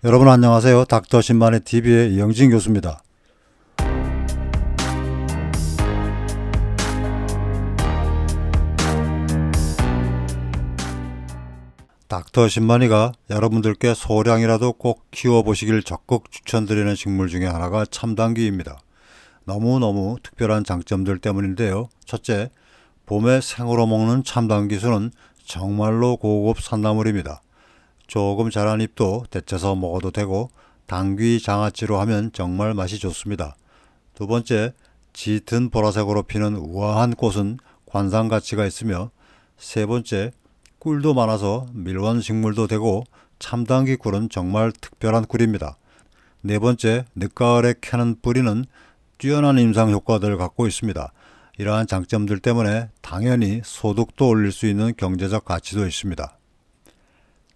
여러분 안녕하세요. 닥터 신만의 TV의 이영진 교수입니다. 닥터 신만이가 여러분들께 소량이라도 꼭 키워보시길 적극 추천드리는 식물 중에 하나가 참당귀입니다. 너무너무 특별한 장점들 때문인데요. 첫째, 봄에 생으로 먹는 참당귀수는 정말로 고급 산나물입니다. 조금 자란 잎도 데쳐서 먹어도 되고 당귀 장아찌로 하면 정말 맛이 좋습니다. 두 번째, 짙은 보라색으로 피는 우아한 꽃은 관상 가치가 있으며, 세 번째, 꿀도 많아서 밀원 식물도 되고 참당귀 꿀은 정말 특별한 꿀입니다. 네 번째, 늦가을에 캐는 뿌리는 뛰어난 임상 효과들을 갖고 있습니다. 이러한 장점들 때문에 당연히 소득도 올릴 수 있는 경제적 가치도 있습니다.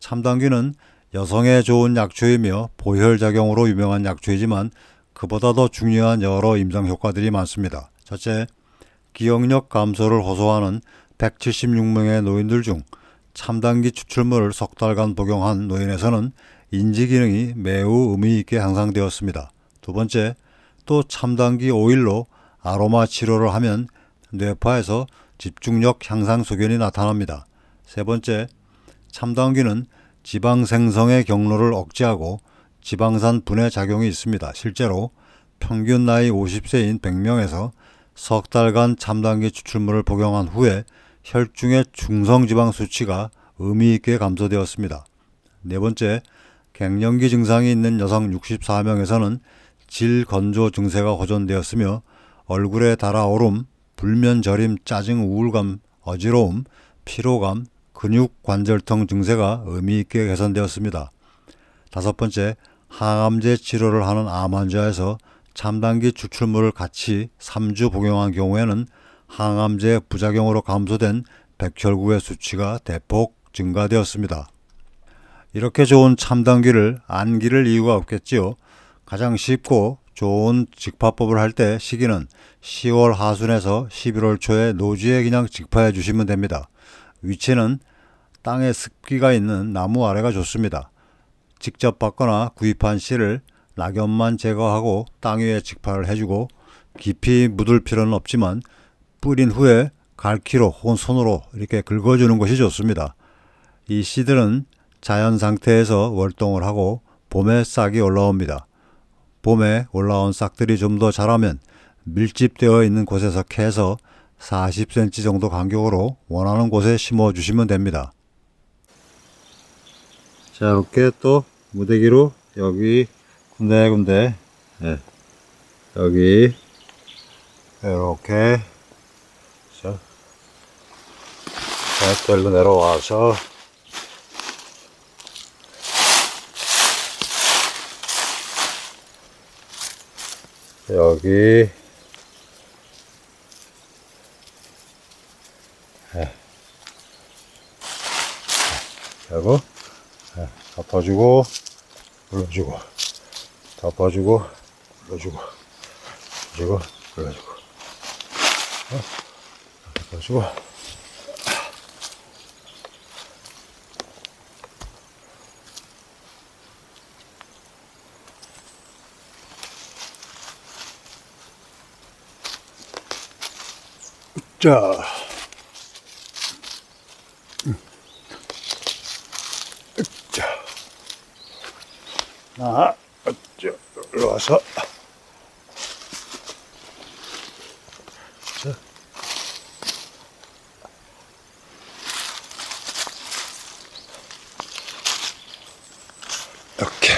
참당귀는 여성에 좋은 약초이며 보혈작용으로 유명한 약초이지만 그보다 더 중요한 여러 임상 효과들이 많습니다. 첫째, 기억력 감소를 호소하는 176명의 노인들 중 참당귀 추출물을 석 달간 복용한 노인에서는 인지기능이 매우 의미 있게 향상되었습니다. 두 번째, 또 참당귀 오일로 아로마 치료를 하면 뇌파에서 집중력 향상 소견이 나타납니다. 세 번째, 참당귀는 지방 생성의 경로를 억제하고 지방산 분해 작용이 있습니다. 실제로 평균 나이 50세인 100명에서 석 달간 참당귀 추출물을 복용한 후에 혈중의 중성지방 수치가 의미 있게 감소되었습니다. 네 번째, 갱년기 증상이 있는 여성 64명에서는 질건조 증세가 호전되었으며 얼굴에 달아오름, 불면저림, 짜증, 우울감, 어지러움, 피로감, 근육 관절통 증세가 의미 있게 개선되었습니다. 다섯 번째, 항암제 치료를 하는 암 환자에서 참당귀 추출물을 같이 3주 복용한 경우에는 항암제 부작용으로 감소된 백혈구의 수치가 대폭 증가되었습니다. 이렇게 좋은 참당귀를 안 기를 이유가 없겠지요. 가장 쉽고 좋은 직파법을 할 때 시기는 10월 하순에서 11월 초에 노지에 그냥 직파해 주시면 됩니다. 위치는 땅에 습기가 있는 나무 아래가 좋습니다. 직접 받거나 구입한 씨를 낙엽만 제거하고 땅 위에 직파를 해주고 깊이 묻을 필요는 없지만 뿌린 후에 갈퀴로 혹은 손으로 이렇게 긁어주는 것이 좋습니다. 이 씨들은 자연 상태에서 월동을 하고 봄에 싹이 올라옵니다. 봄에 올라온 싹들이 좀 더 자라면 밀집되어 있는 곳에서 캐서 40cm 정도 간격으로 원하는 곳에 심어주시면 됩니다. 자, 이렇게 또 무대기로 여기 군데군데, 여기 이렇게 또 내려와서 여기 그리고 덮어주고 눌러주고 덮어주고 눌러주고 덮어주고 눌러주고 덮어주고 자, 일로 와서 자. 이렇게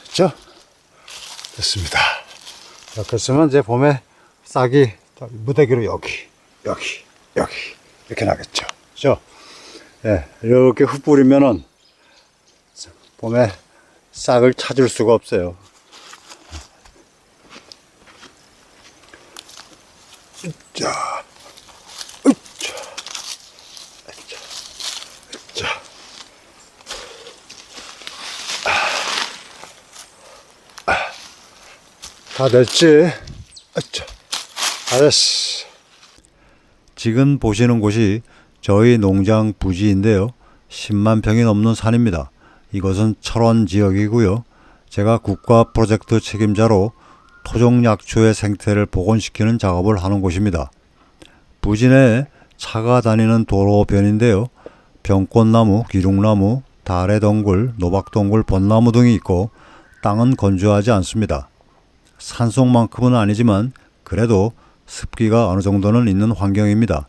됐죠? 됐습니다. 이렇게 쓰면 이제 봄에 싹이 무대기로 여기 이렇게 나겠죠. 그죠? 예, 이렇게 흙 뿌리면은 봄에 싹을 찾을 수가 없어요. 자, 다 됐지? 다 됐어. 지금 보시는 곳이 저희 농장 부지인데요. 10만 평이 넘는 산입니다. 이것은 철원 지역이고요. 제가 국가 프로젝트 책임자로 토종약초의 생태를 복원시키는 작업을 하는 곳입니다. 부지 내에 차가 다니는 도로변인데요. 병꽃나무, 기룩나무, 다래덩굴, 노박덩굴, 벚나무 등이 있고 땅은 건조하지 않습니다. 산속만큼은 아니지만 그래도 습기가 어느 정도는 있는 환경입니다.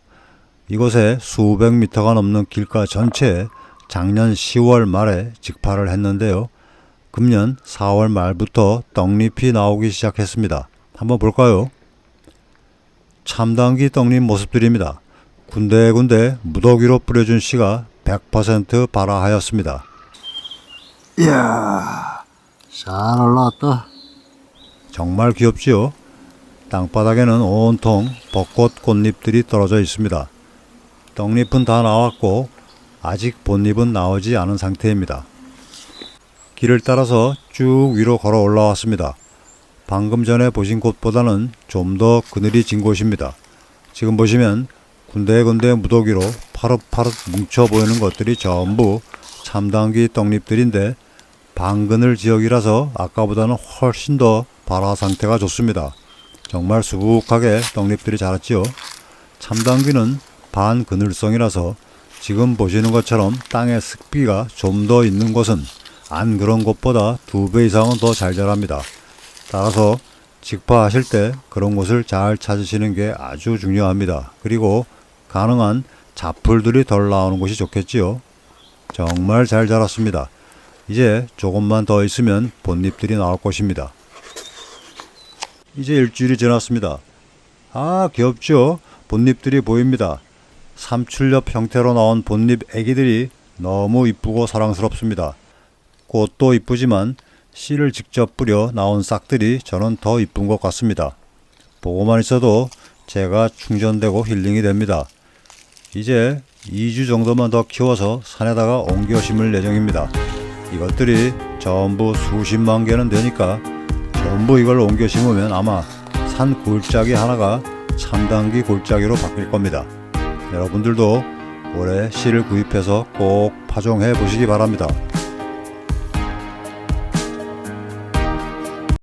이곳에 수백 미터가 넘는 길가 전체에 작년 10월 말에 직파를 했는데요. 금년 4월 말부터 떡잎이 나오기 시작했습니다. 한번 볼까요? 참당귀 떡잎 모습들입니다. 군데군데 무더기로 뿌려준 씨가 100% 발화하였습니다. 이야, 잘 올라왔다. 정말 귀엽지요? 땅바닥에는 온통 벚꽃 꽃잎들이 떨어져 있습니다. 떡잎은 다 나왔고 아직 본잎은 나오지 않은 상태입니다. 길을 따라서 쭉 위로 걸어 올라왔습니다. 방금 전에 보신 곳보다는 좀 더 그늘이 진 곳입니다. 지금 보시면 군데군데 무더기로 파릇파릇 뭉쳐 보이는 것들이 전부 참당귀 떡잎들인데 반그늘 지역이라서 아까보다는 훨씬 더 발화 상태가 좋습니다. 정말 수북하게 떡잎들이 자랐지요. 참당귀는 반그늘성이라서 지금 보시는 것처럼 땅에 습기가 좀 더 있는 곳은 안 그런 곳보다 2배 이상은 더 잘 자랍니다. 따라서 직파하실 때 그런 곳을 잘 찾으시는 게 아주 중요합니다. 그리고 가능한 잡풀들이 덜 나오는 곳이 좋겠지요. 정말 잘 자랐습니다. 이제 조금만 더 있으면 본잎들이 나올 것입니다. 이제 일주일이 지났습니다. 아, 귀엽죠? 본잎들이 보입니다. 삼출엽 형태로 나온 본잎 애기들이 너무 이쁘고 사랑스럽습니다. 꽃도 이쁘지만 씨를 직접 뿌려 나온 싹들이 저는 더 이쁜 것 같습니다. 보고만 있어도 제가 충전되고 힐링이 됩니다. 이제 2주 정도만 더 키워서 산에다가 옮겨 심을 예정입니다. 이것들이 전부 수십만 개는 되니까 전부 이걸 옮겨 심으면 아마 산 골짜기 하나가 참당귀 골짜기로 바뀔 겁니다. 여러분들도 올해 씨를 구입해서 꼭 파종해 보시기 바랍니다.